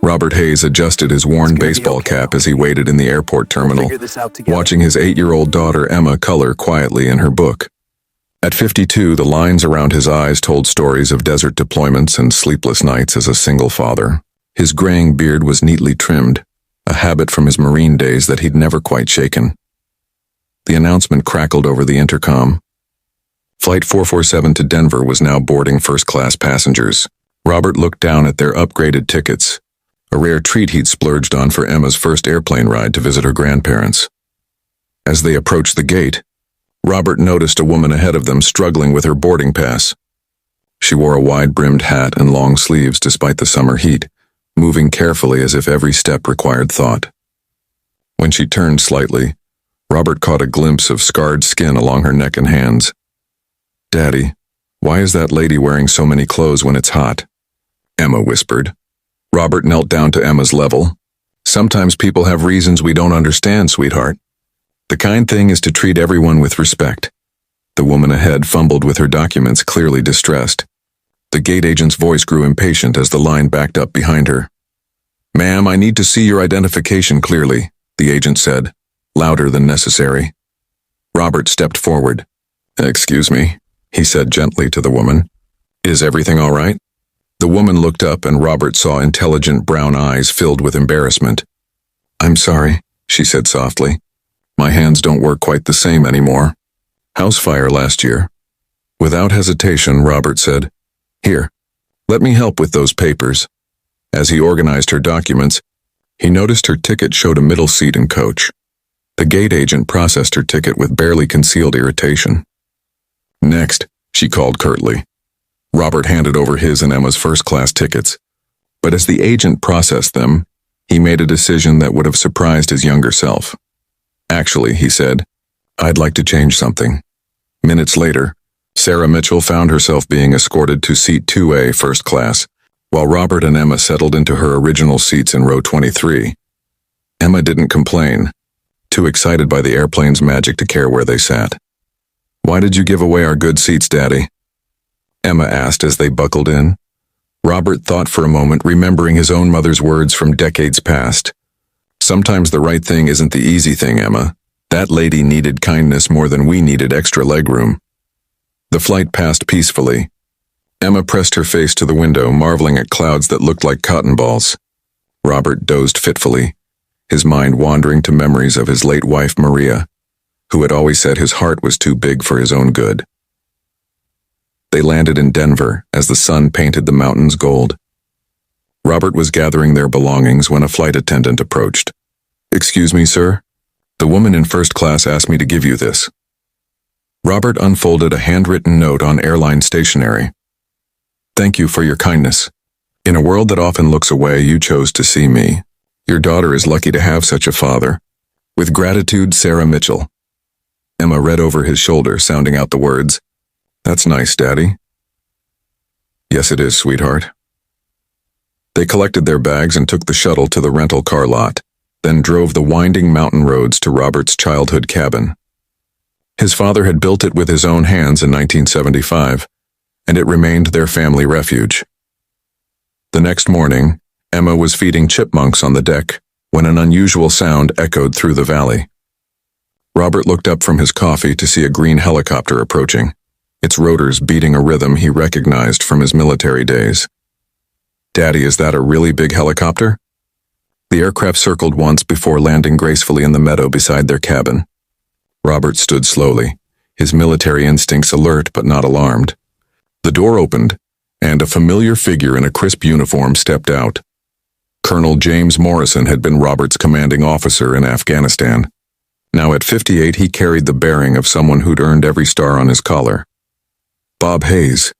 Robert Hayes adjusted his worn baseball cap as he waited in the airport terminal, watching his 8-year-old daughter Emma color quietly in her book. At 52, the lines around his eyes told stories of desert deployments and sleepless nights as a single father. His graying beard was neatly trimmed, a habit from his Marine days that he'd never quite shaken. The announcement crackled over the intercom. Flight 447 to Denver was now boarding first-class passengers. Robert looked down at their upgraded tickets, a rare treat he'd splurged on for Emma's first airplane ride to visit her grandparents. As they approached the gate, Robert noticed a woman ahead of them struggling with her boarding pass. She wore a wide-brimmed hat and long sleeves despite the summer heat, moving carefully as if every step required thought. When she turned slightly, Robert caught a glimpse of scarred skin along her neck and hands. "Daddy, why is that lady wearing so many clothes when it's hot?" Emma whispered. Robert knelt down to Emma's level. "Sometimes people have reasons we don't understand, sweetheart. The kind thing is to treat everyone with respect." The woman ahead fumbled with her documents, clearly distressed. The gate agent's voice grew impatient as the line backed up behind her. "Ma'am, I need to see your identification clearly," the agent said, louder than necessary. Robert stepped forward. "Excuse me," he said gently to the woman. "Is everything all right?" The woman looked up and Robert saw intelligent brown eyes filled with embarrassment. "I'm sorry," she said softly. "My hands don't work quite the same anymore. House fire last year." Without hesitation, Robert said, "Here, let me help with those papers." As he organized her documents, he noticed her ticket showed a middle seat in coach. The gate agent processed her ticket with barely concealed irritation. "Next," she called curtly. Robert handed over his and Emma's first-class tickets, but as the agent processed them, he made a decision that would have surprised his younger self. "Actually," he said, "I'd like to change something." Minutes later, Sarah Mitchell found herself being escorted to seat 2A first class, while Robert and Emma settled into her original seats in row 23. Emma didn't complain, too excited by the airplane's magic to care where they sat. "Why did you give away our good seats, Daddy?" Emma asked as they buckled in. Robert thought for a moment, remembering his own mother's words from decades past. "Sometimes the right thing isn't the easy thing, Emma. That lady needed kindness more than we needed extra legroom." The flight passed peacefully. Emma pressed her face to the window, marveling at clouds that looked like cotton balls. Robert dozed fitfully, his mind wandering to memories of his late wife Maria, who had always said his heart was too big for his own good. They landed in Denver as the sun painted the mountains gold. Robert was gathering their belongings when a flight attendant approached. "Excuse me, sir. The woman in first class asked me to give you this." Robert unfolded a handwritten note on airline stationery. "Thank you for your kindness. In a world that often looks away, you chose to see me. Your daughter is lucky to have such a father. With gratitude, Sarah Mitchell." Emma read over his shoulder, sounding out the words, "That's nice, Daddy." "Yes, it is, sweetheart." They collected their bags and took the shuttle to the rental car lot, then drove the winding mountain roads to Robert's childhood cabin. His father had built it with his own hands in 1975, and it remained their family refuge. The next morning, Emma was feeding chipmunks on the deck when an unusual sound echoed through the valley. Robert looked up from his coffee to see a green helicopter approaching, its rotors beating a rhythm he recognized from his military days. "Daddy, is that a really big helicopter?" The aircraft circled once before landing gracefully in the meadow beside their cabin. Robert stood slowly, his military instincts alert but not alarmed. The door opened, and a familiar figure in a crisp uniform stepped out. Colonel James Morrison had been Robert's commanding officer in Afghanistan. Now at 58, he carried the bearing of someone who'd earned every star on his collar. "Bob Hayes,"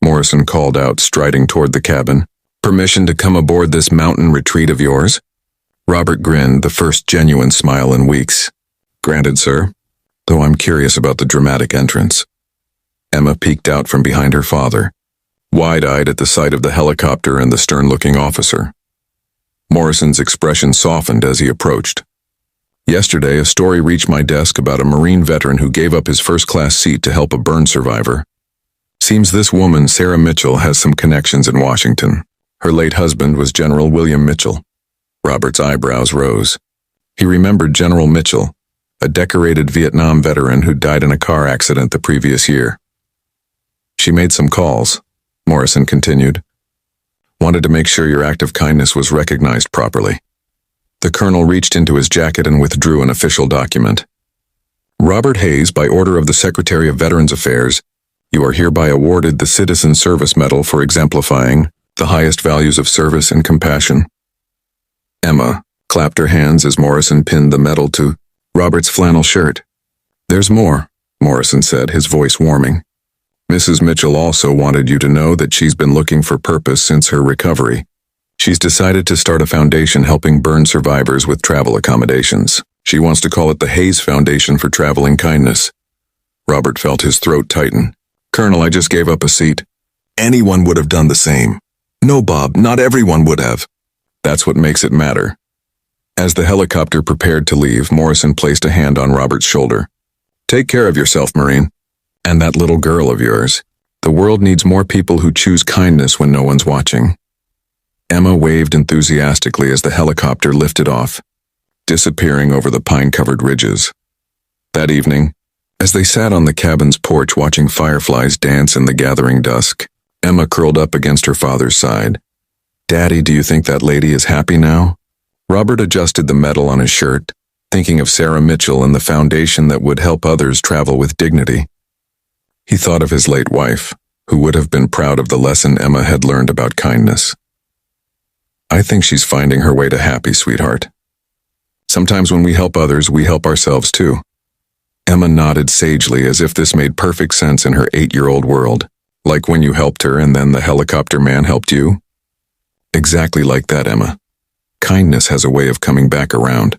Morrison called out, striding toward the cabin. "Permission to come aboard this mountain retreat of yours?" Robert grinned, the first genuine smile in weeks. "Granted, sir, though I'm curious about the dramatic entrance." Emma peeked out from behind her father, wide-eyed at the sight of the helicopter and the stern-looking officer. Morrison's expression softened as he approached. "Yesterday, a story reached my desk about a Marine veteran who gave up his first-class seat to help a burn survivor. Seems this woman, Sarah Mitchell, has some connections in Washington." Her late husband was General William Mitchell. Robert's eyebrows rose. He remembered General Mitchell, a decorated Vietnam veteran who died in a car accident the previous year. She made some calls, Morrison continued. Wanted to make sure your act of kindness was recognized properly. The colonel reached into his jacket and withdrew an official document. Robert Hayes, by order of the Secretary of Veterans Affairs, you are hereby awarded the Citizen Service Medal for exemplifying the highest values of service and compassion. Emma clapped her hands as Morrison pinned the medal to Robert's flannel shirt. There's more, Morrison said, his voice warming. Mrs. Mitchell also wanted you to know that she's been looking for purpose since her recovery. She's decided to start a foundation helping burn survivors with travel accommodations. She wants to call it the Hayes Foundation for Traveling Kindness. Robert felt his throat tighten. Colonel, I just gave up a seat. Anyone would have done the same. No, Bob, not everyone would have. That's what makes it matter. As the helicopter prepared to leave, Morrison placed a hand on Robert's shoulder. Take care of yourself, Marine. And that little girl of yours. The world needs more people who choose kindness when no one's watching. Emma waved enthusiastically as the helicopter lifted off, disappearing over the pine-covered ridges. That evening, as they sat on the cabin's porch watching fireflies dance in the gathering dusk, Emma curled up against her father's side. Daddy, do you think that lady is happy now? Robert adjusted the medal on his shirt, thinking of Sarah Mitchell and the foundation that would help others travel with dignity. He thought of his late wife, who would have been proud of the lesson Emma had learned about kindness. I think she's finding her way to happy, sweetheart. Sometimes when we help others, we help ourselves too. Emma nodded sagely as if this made perfect sense in her 8-year-old world. Like when you helped her and then the helicopter man helped you? Exactly like that, Emma. Kindness has a way of coming back around.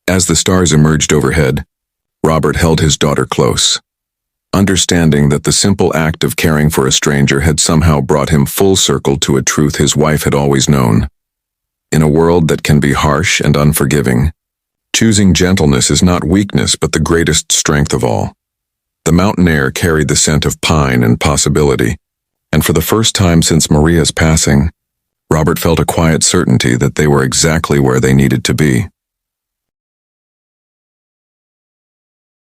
As the stars emerged overhead, Robert held his daughter close, understanding that the simple act of caring for a stranger had somehow brought him full circle to a truth his wife had always known. In a world that can be harsh and unforgiving, choosing gentleness is not weakness but the greatest strength of all. The mountain air carried the scent of pine and possibility, and for the first time since Maria's passing, Robert felt a quiet certainty that they were exactly where they needed to be.